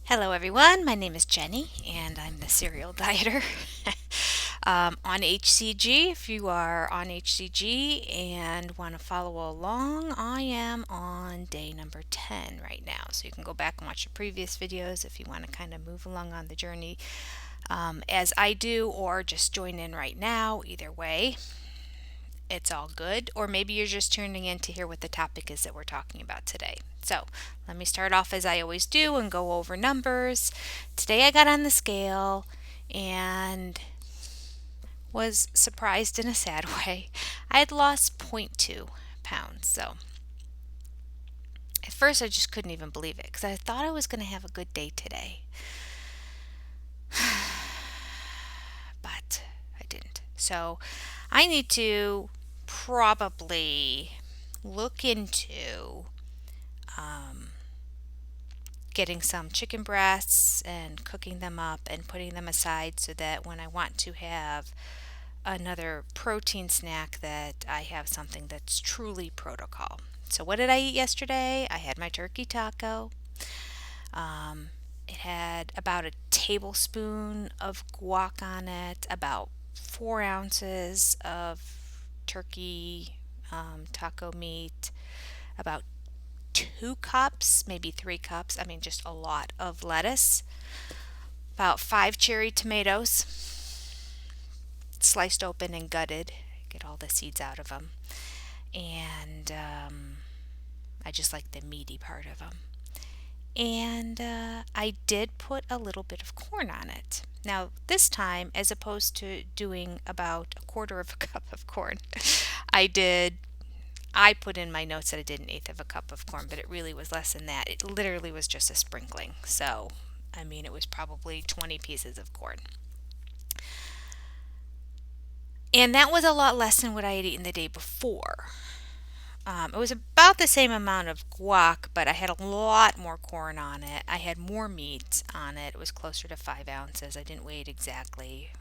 Hello, everyone. My name is Jenny, and I'm the serial dieter on HCG. If you are on HCG and want to follow along, I am on day number 10 right now. So you can go back and watch the previous videos if you want to kind of move along on the journey as I do, or just join in right now. Either way, it's all good. Or maybe you're just tuning in to hear what the topic is that we're talking about today. So let me start off as I always do and go over numbers. Today I got on the scale and was surprised in a sad way. I had lost zero point 0.2 pounds. So at first I just couldn't even believe it because I thought I was going to have a good day today. But I didn't. So I need to probably look into um, getting some chicken breasts and cooking them up and putting them aside so that when I want to have another protein snack that I have something that's truly protocol. So what did I eat yesterday? I had my turkey taco. It had about a tablespoon of guac on it, about 4 ounces of turkey taco meat, about 2 cups, maybe 3 cups, I mean, just a lot of lettuce, about 5 cherry tomatoes, sliced open and gutted, get all the seeds out of them. And I just like the meaty part of them. And I did put a little bit of corn on it. Now, this time, as opposed to doing about a quarter of a cup of corn, I did I put in my notes that I did an eighth of a cup of corn, but it really was less than that. It literally was just a sprinkling. So, I mean, it was probably 20 pieces of corn. And that was a lot less than what I had eaten the day before. It was about the same amount of guac, but I had a lot more corn on it. I had more meat on it. It was closer to 5 ounces. I didn't weigh it exactly,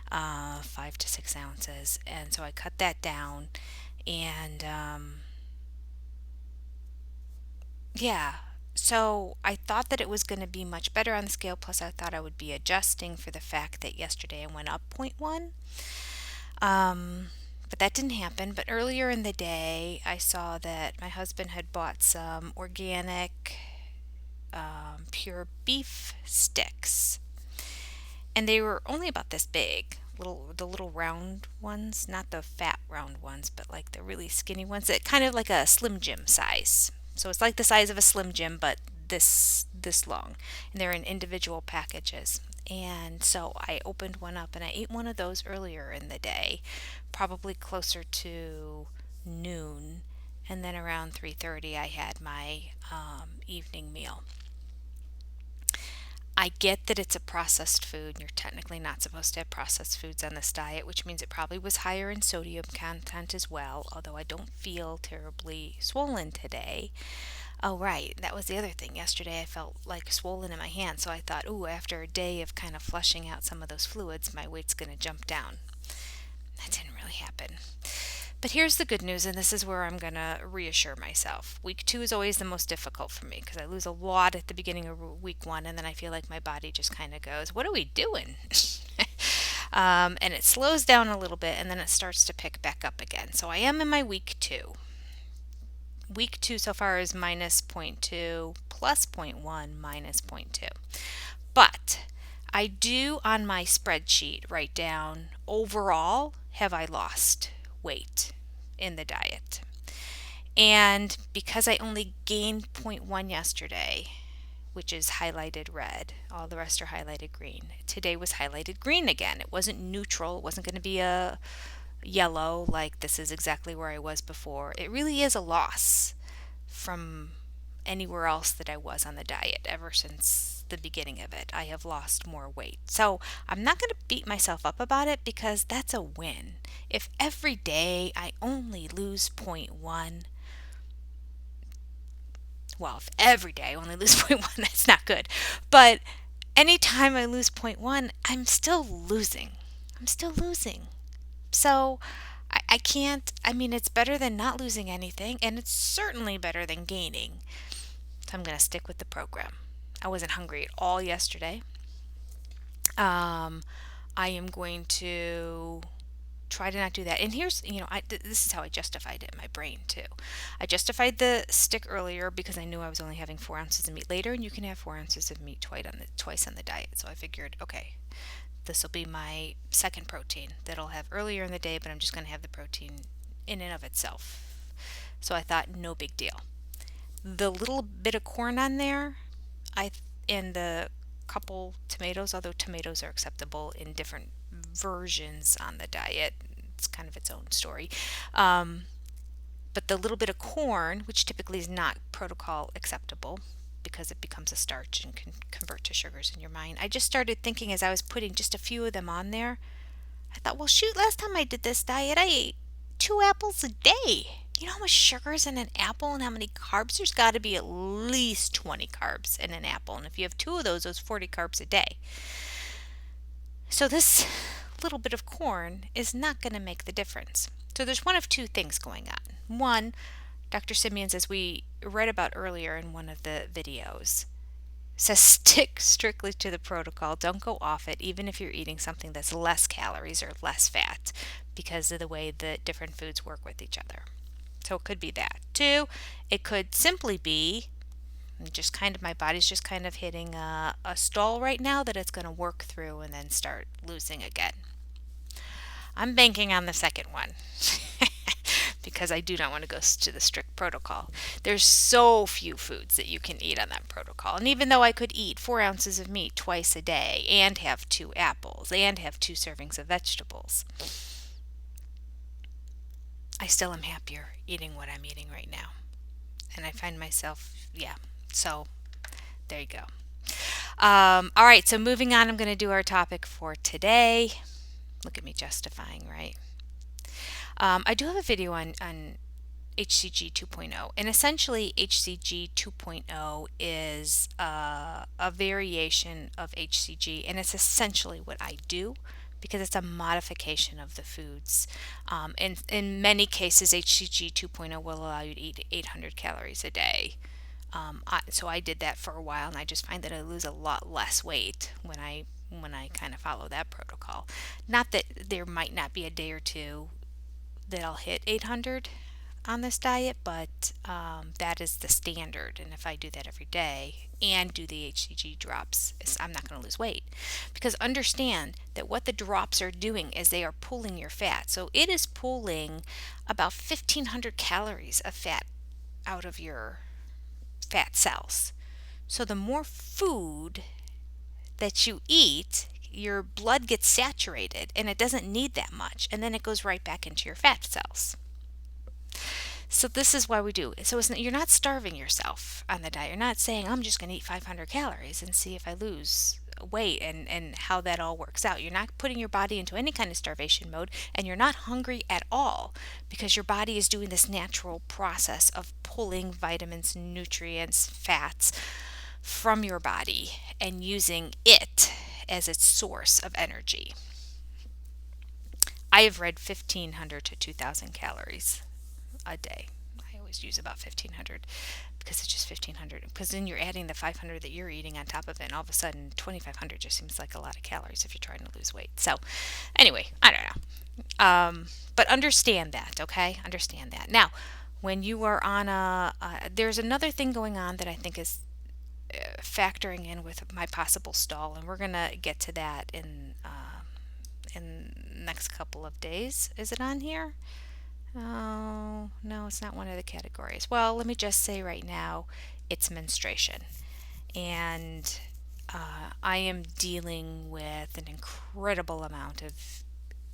5 to 6 ounces. And so I cut that down. And yeah. So I thought that it was going to be much better on the scale. Plus, I thought I would be adjusting for the fact that yesterday I went up zero point 0.1. Um, but that didn't happen. But earlier in the day, I saw that my husband had bought some organic pure beef sticks, and they were only about this big. The little round ones, not the fat round ones, but like the really skinny ones that kind of like a Slim Jim size. So it's like the size of a Slim Jim, but this long, and they're in individual packages. And so I opened one up and I ate one of those earlier in the day, probably closer to noon, and then around 3:30 I had my evening meal. I get that it's a processed food. You're technically not supposed to have processed foods on this diet, which means it probably was higher in sodium content as well, although I don't feel terribly swollen today. Oh, right, that was the other thing. Yesterday I felt like swollen in my hand, so I thought, ooh, after a day of kind of flushing out some of those fluids, my weight's going to jump down. That didn't really happen. But here's the good news, and this is where I'm going to reassure myself. Week 2 is always the most difficult for me because I lose a lot at the beginning of week 1, and then I feel like my body just kind of goes, what are we doing? And it slows down a little bit, and then it starts to pick back up again. So I am in my week 2. Week 2 so far is minus zero point 0.2 plus zero point 0.1 minus zero point 0.2. But I do on my spreadsheet write down overall have I lost weight in the diet. And because I only gained zero point 0.1 yesterday, which is highlighted red, all the rest are highlighted green. Today was highlighted green again. It wasn't neutral, it wasn't going to be a yellow like this is exactly where I was before. It really is a loss from anywhere else that I was on the diet ever since the beginning of it. I have lost more weight. So I'm not going to beat myself up about it because that's a win. If every day I only lose zero point 0.1, well, if every day I only lose zero point 0.1, that's not good. But anytime I lose zero point 0.1, I'm still losing. I'm still losing. So I can't, I mean, it's better than not losing anything, and it's certainly better than gaining. So I'm going to stick with the program. I wasn't hungry at all yesterday. Um, I am going to try to not do that. And here's, this is how I justified it in my brain too. I justified the stick earlier because I knew I was only having 4 ounces of meat later, and you can have 4 ounces of meat twice on the diet. So I figured, okay, this will be my second protein that I'll have earlier in the day, but I'm just going to have the protein in and of itself. So I thought, no big deal. The little bit of corn on there, I and the couple tomatoes, although tomatoes are acceptable in different versions on the diet. It's kind of its own story. Um, but the little bit of corn, which typically is not protocol acceptable because it becomes a starch and can convert to sugars in your mind, I just started thinking as I was putting just a few of them on there, I thought, well, shoot, last time I did this diet, I ate 2 apples a day. You know how much sugar is in an apple and how many carbs? There's got to be at least 20 carbs in an apple. And if you have two of those 40 carbs a day. So this little bit of corn is not going to make the difference. So there's one of two things going on. One, Dr. Simeon, as we read about earlier in one of the videos, says stick strictly to the protocol. Don't go off it, even if you're eating something that's less calories or less fat, because of the way the different foods work with each other. So it could be that. Two, it could simply be just kind of my body's just kind of hitting a stall right now that it's going to work through and then start losing again. I'm banking on the second one. Because I do not want to go to the strict protocol. There's so few foods that you can eat on that protocol. And even though I could eat 4 ounces of meat twice a day and have 2 apples and have 2 servings of vegetables, I still am happier eating what I'm eating right now. And I find myself, yeah. So there you go. All right, so moving on, I'm going to do our topic for today. Look at me justifying, right? I do have a video on HCG 2.0, and essentially HCG 2.0 is a variation of HCG, and it's essentially what I do because it's a modification of the foods. In many cases, HCG 2.0 will allow you to eat 800 calories a day. So I did that for a while, and I just find that I lose a lot less weight when I kind of follow that protocol. Not that there might not be a day or two that I'll hit 800 on this diet, but that is the standard. And if I do that every day and do the HCG drops, I'm not going to lose weight. Because understand that what the drops are doing is they are pulling your fat. So it is pulling about 1,500 calories of fat out of your fat cells. So the more food that you eat, your blood gets saturated and it doesn't need that much. And then it goes right back into your fat cells. So this is why we do. So you're not starving yourself on the diet. You're not saying, I'm just going to eat 500 calories and see if I lose weight and how that all works out. You're not putting your body into any kind of starvation mode, and you're not hungry at all because your body is doing this natural process of pulling vitamins, nutrients, fats from your body and using it as its source of energy. I have read 1,500 to 2,000 calories a day. I always use about 1,500 because it's just 1,500. Because then you're adding the 500 that you're eating on top of it, and all of a sudden 2,500 just seems like a lot of calories if you're trying to lose weight. So, anyway, I don't know. But understand that, okay? Understand that. Now, when you are on there's another thing going on that I think is factoring in with my possible stall, and we're gonna get to that in next couple of days. Is it on here? Oh, no, it's not one of the categories. Well, let me just say right now, it's menstruation. And I am dealing with an incredible amount of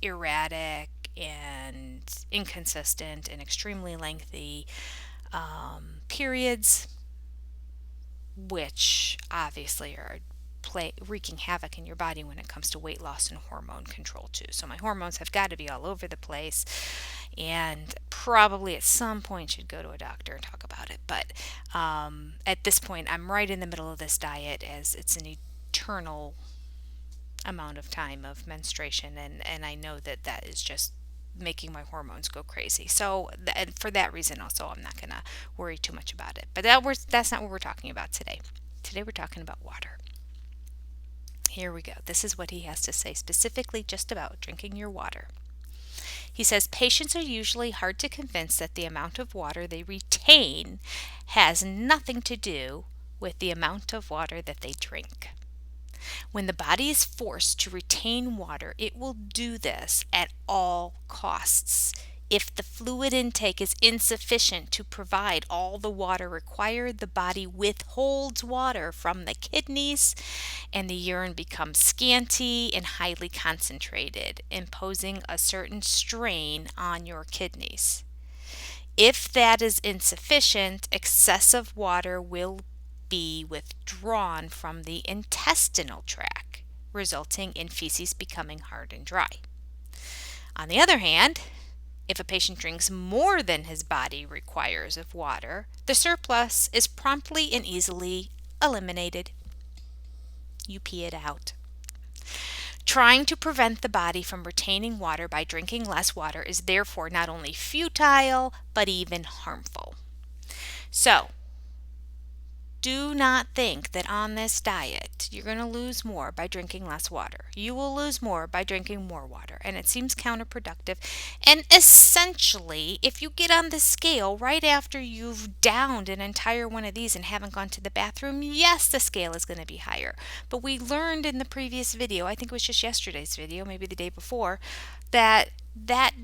erratic and inconsistent and extremely lengthy periods, which obviously are wreaking havoc in your body when it comes to weight loss and hormone control too. So my hormones have got to be all over the place, and probably at some point should go to a doctor and talk about it. But at this point, I'm right in the middle of this diet as it's an eternal amount of time of menstruation, and I know that that is just making my hormones go crazy. So for that reason also, I'm not going to worry too much about it. But that's not what we're talking about today. Today we're talking about water. Here we go. This is what he has to say specifically just about drinking your water. He says patients are usually hard to convince that the amount of water they retain has nothing to do with the amount of water that they drink. When the body is forced to retain water, it will do this at all costs. If the fluid intake is insufficient to provide all the water required, the body withholds water from the kidneys and the urine becomes scanty and highly concentrated, imposing a certain strain on your kidneys. If that is insufficient, excessive water will be withdrawn from the intestinal tract, resulting in feces becoming hard and dry. On the other hand, if a patient drinks more than his body requires of water, the surplus is promptly and easily eliminated. You pee it out. Trying to prevent the body from retaining water by drinking less water is therefore not only futile, but even harmful. So, do not think that on this diet you're going to lose more by drinking less water. You will lose more by drinking more water, and it seems counterproductive. And essentially, if you get on the scale right after you've downed an entire one of these and haven't gone to the bathroom, yes, the scale is going to be higher. But we learned in the previous video, I think it was just yesterday's video, maybe the day before, that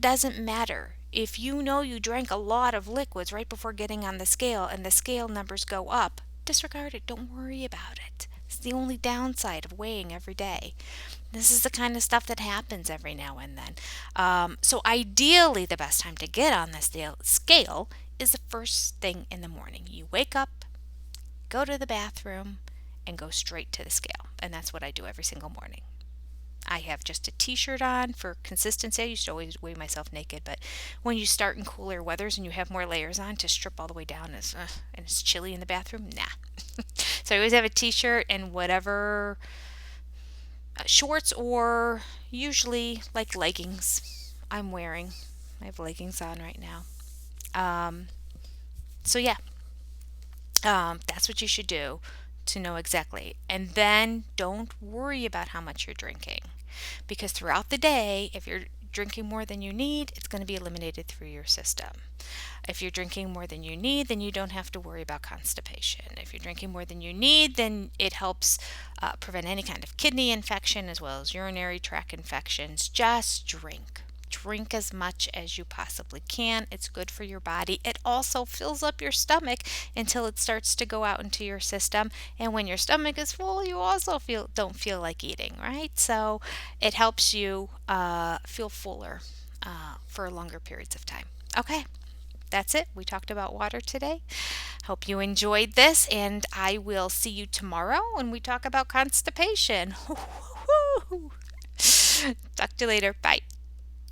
doesn't matter. If you know you drank a lot of liquids right before getting on the scale and the scale numbers go up, disregard it. Don't worry about it. It's the only downside of weighing every day. This is the kind of stuff that happens every now and then. So ideally, the best time to get on the scale is the first thing in the morning. You wake up, go to the bathroom, and go straight to the scale. And that's what I do every single morning. I have just a t-shirt on for consistency. I used to always weigh myself naked, but when you start in cooler weathers and you have more layers on, to strip all the way down and it's chilly in the bathroom, nah. So I always have a t-shirt and whatever shorts or usually like leggings I'm wearing. I have leggings on right now. So yeah, that's what you should do to know exactly. And then don't worry about how much you're drinking, because throughout the day, if you're drinking more than you need, it's going to be eliminated through your system. If you're drinking more than you need, then you don't have to worry about constipation. If you're drinking more than you need, then it helps prevent any kind of kidney infection as well as urinary tract infections. Just drink. Drink as much as you possibly can. It's good for your body. It also fills up your stomach until it starts to go out into your system. And when your stomach is full, you also don't feel like eating, right? So it helps you feel fuller for longer periods of time. Okay, that's it. We talked about water today. Hope you enjoyed this, and I will see you tomorrow when we talk about constipation. Talk to you later. Bye.